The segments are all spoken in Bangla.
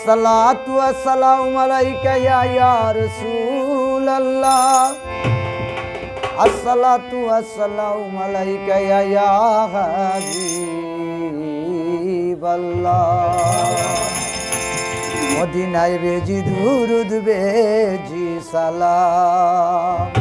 আসসালাতু ওয়াসসালামু আলাইকা ইয়া রাসূলুল্লাহ আসসালাতু ওয়াসসালামু আলাইকা ইয়া হাবিবাল্লাহ মদিনায় বেজি দুরুদ বেজি সালাম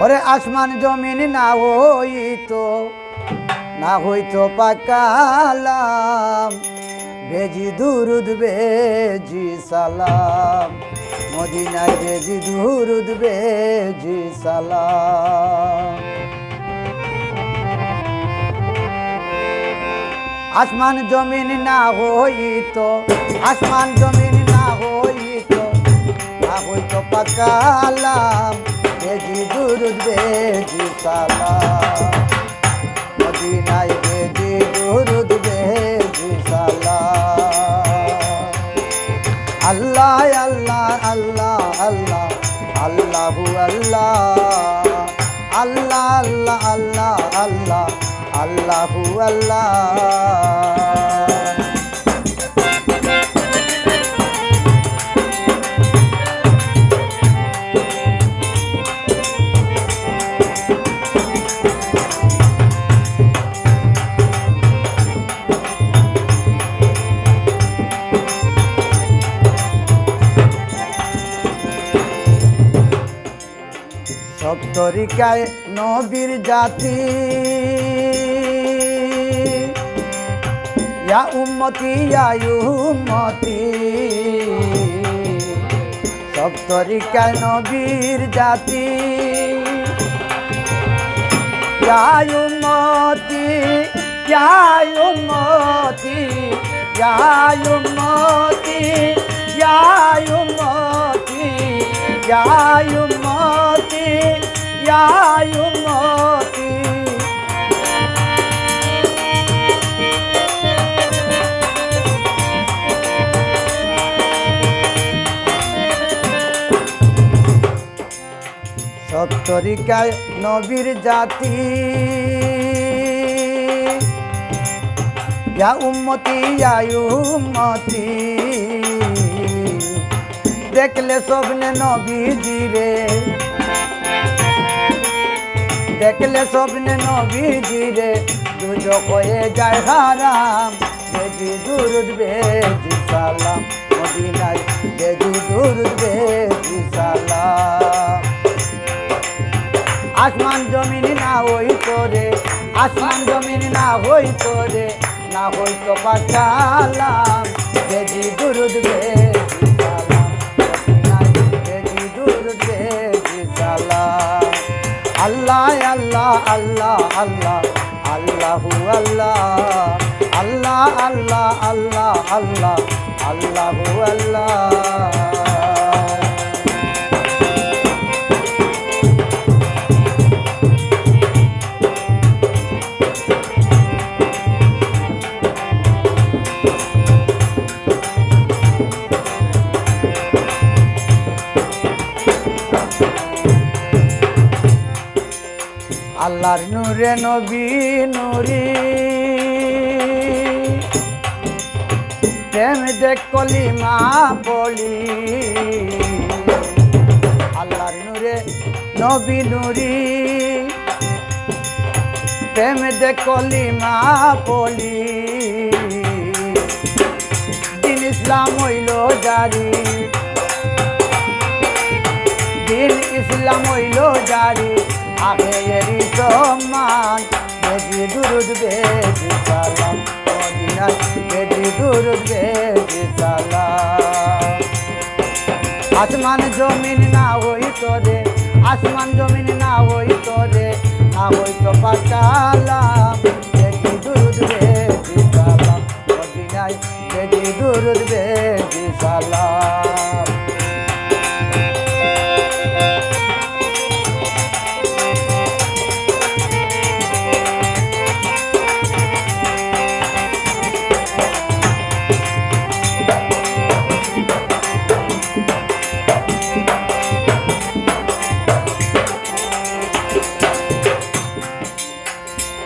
ওরে আসমান জমিন না হইতো পাকালাম বেজি দুরুদ বেজি সালাম মদিনায় বেজি দুরুদ বেজি সালাম আসমান জমিন না হইতো পাকালাম বেজি দুরুদ বেজি সালাম মদিনায় বেজি দুরুদ বেজি সালাম আল্লাহ আল্লাহ আল্লাহ আল্লাহ আল্লাহু আল্লাহ আল্লাহ আল্লাহ আল্লাহ আল্লাহ আল্লাহু আল্লাহ সব তরিকায় নবীর জাতি ইয়া উম্মতি সব তরিকায় নবীর জাতি ইয়া উম্মতি ইয়া উম্মতি ইয়া উম্মতি ইয়া উম্মতি ইয়া উম্মতি ইয়া উম্মতি সব তরিকায় নবীর জাতি ইয়া উম্মতি দেখলে স্বপ্নে নবীজিরে দুজক হয়ে যায় হারাম বেজি দুরুদ বেজি সালাম মদিনায় বেজি দুরুদ বেজি সালাম আসমান জমিন না হইতো পাকালাম বেজি দুরুদ বেজি সালাম মদিনায় বেজি দুরুদ বেজি সালাম আল্লাহ আল্লাহ আল্লাহ আল্লাহ আল্লাহু আল্লাহ আল্লাহ আল্লাহ আল্লাহ আল্লাহ আল্লাহু আল্লাহ আল্লাহর নূরে নবী নুরি প্রেম দেখ কলিমা বলি আল্লাহর নূরে নবী নুরি প্রেম দেখ কলিমা বলি দিন ইসলাম হইল জারি আখেরি সম্মান বেজি দুরুদ বেজি সালাম মদিনায় বেজি দুরুদ বেজি সালাম আসমান জমিন না হইতো পাকালাম বেজি দুরুদ বেজি সালাম মদিনায় বেজি দুরুদ বেজি সালাম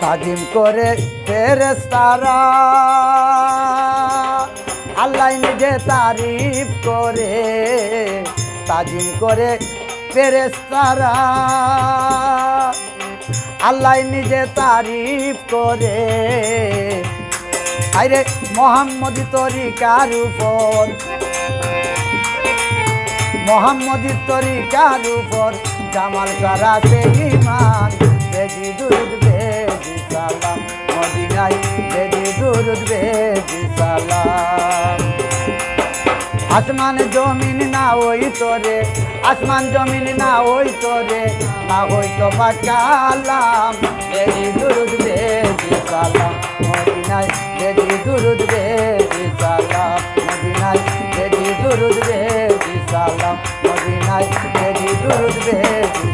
তাজিম করে ফেরেশতারা আল্লাহ নিজে তারিফ করে তাজিম করে ফেরেশতারা আল্লাহ নিজে তারিফ করে আরে মোহাম্মদী তরিকার উপর মোহাম্মদী তরিকার উপর জামাল করাতে ঈমান বেজি দুরুদ বেজি সালাম মদিনায় বেজি দুরুদ বেজি সালাম আসমান জমিন না ওই তোরে আসমান জমিন না ওই তোরে না হইতো পাকালাম বেজি দুরুদ বেজি সালাম মদিনায় বেজি দুরুদ বেজি সালাম মদিনায় বেজি দুরুদ বেজি সালাম মদিনায় বেজি দুরুদ বেজি